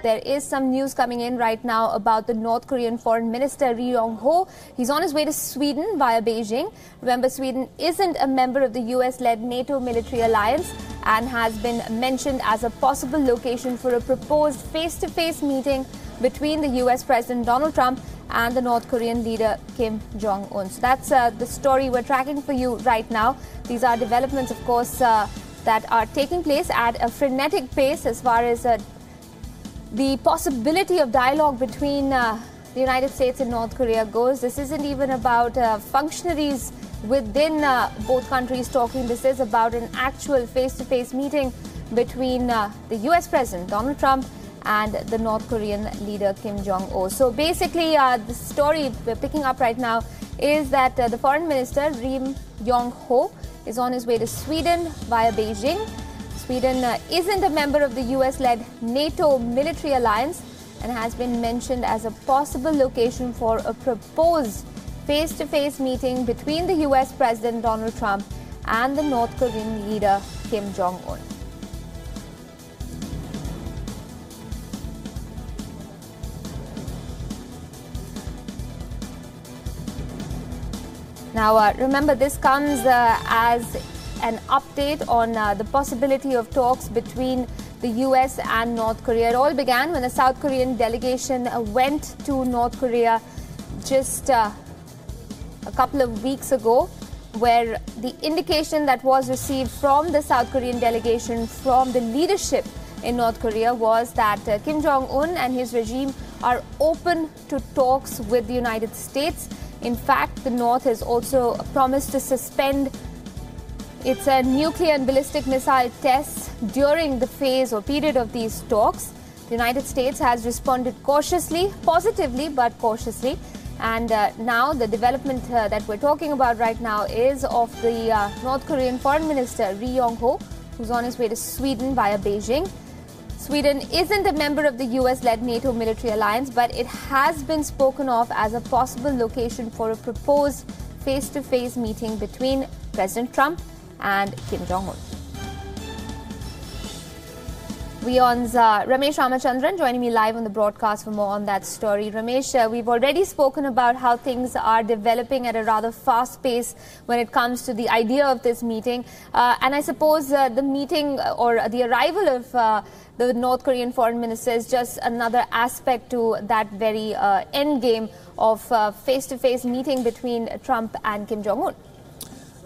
there is some news coming in right now about the North Korean Foreign Minister Ri Yong-ho. He's on his way to Sweden via Beijing. Remember, Sweden isn't a member of the US-led NATO military alliance and has been mentioned as a possible location for a proposed face-to-face meeting between the US President Donald Trump and the North Korean leader Kim Jong-un. So that's the story we're tracking for you right now. These are developments, of course, that are taking place at a frenetic pace as far as the possibility of dialogue between the United States and North Korea goes. This isn't even about functionaries within both countries talking. This is about an actual face-to-face meeting between the US President Donald Trump and the North Korean leader Kim Jong-un. So basically, the story we're picking up right now is that the Foreign Minister Ri Yong-ho is on his way to Sweden via Beijing. Sweden isn't a member of the US-led NATO military alliance and has been mentioned as a possible location for a proposed face-to-face meeting between the US President Donald Trump and the North Korean leader Kim Jong-un. Now, remember, this comes as an update on the possibility of talks between the US and North Korea. It all began when a South Korean delegation went to North Korea just a couple of weeks ago, where the indication that was received from the South Korean delegation from the leadership in North Korea was that Kim Jong-un and his regime are open to talks with the United States. In fact, the North has also promised to suspend its nuclear and ballistic missile tests during the phase or period of these talks. The United States has responded cautiously, positively, but cautiously. And now the development that we're talking about right now is of the North Korean Foreign Minister Ri Yong-ho, who's on his way to Sweden via Beijing. Sweden isn't a member of the US-led NATO military alliance, but it has been spoken of as a possible location for a proposed face-to-face meeting between President Trump and Kim Jong-un. WION's Ramesh Ramachandran joining me live on the broadcast for more on that story. Ramesh, we've already spoken about how things are developing at a rather fast pace when it comes to the idea of this meeting. And I suppose the meeting or the arrival of the North Korean foreign minister is just another aspect to that very end game of face-to-face meeting between Trump and Kim Jong-un.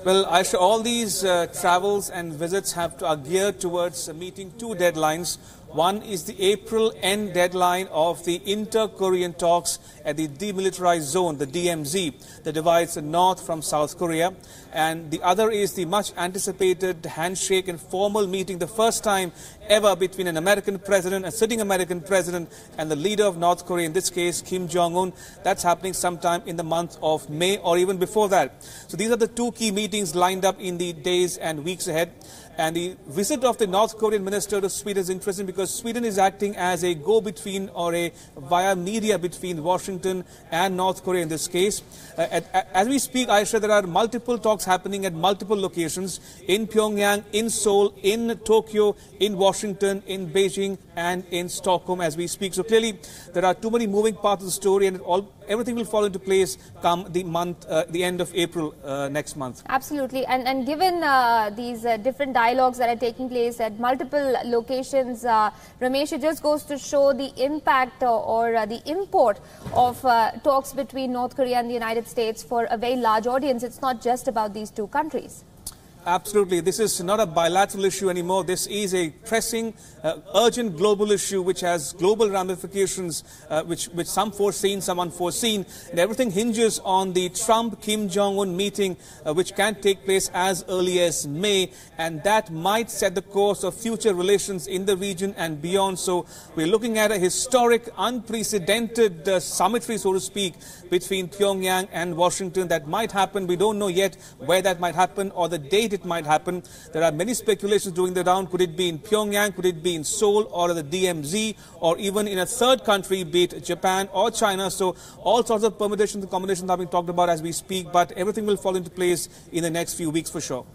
Well, Aisha, all these travels and visits are geared towards meeting two deadlines. One is the April end deadline of the inter-Korean talks at the demilitarized zone, the DMZ, that divides the North from South Korea. And the other is the much anticipated handshake and formal meeting, the first time ever between an American president, a sitting American president, and the leader of North Korea, in this case, Kim Jong-un. That's happening sometime in the month of May or even before that. So these are the two key meetings lined up in the days and weeks ahead. And the visit of the North Korean minister to Sweden is interesting because Sweden is acting as a go-between or a via media between Washington and North Korea in this case. As we speak, Aisha, there are multiple talks happening at multiple locations in Pyongyang, in Seoul, in Tokyo, in Washington, in Beijing, and in Stockholm as we speak. So clearly, there are too many moving parts of the story, and everything will fall into place come the end of April next month. Absolutely. And given these different dialogues that are taking place at multiple locations, Ramesh, it just goes to show the impact or the import of talks between North Korea and the United States for a very large audience. It's not just about these two countries. Absolutely. This is not a bilateral issue anymore. This is a pressing, urgent global issue which has global ramifications, which some foreseen, some unforeseen. And everything hinges on the Trump-Kim Jong-un meeting, which can take place as early as May. And that might set the course of future relations in the region and beyond. So we're looking at a historic, unprecedented summitry, so to speak, between Pyongyang and Washington that might happen. We don't know yet where that might happen or the date it might happen. There are many speculations doing the round. Could it be in Pyongyang? Could it be in Seoul or the DMZ or even in a third country, be it Japan or China? So all sorts of permutations and combinations are being talked about as we speak, but everything will fall into place in the next few weeks for sure.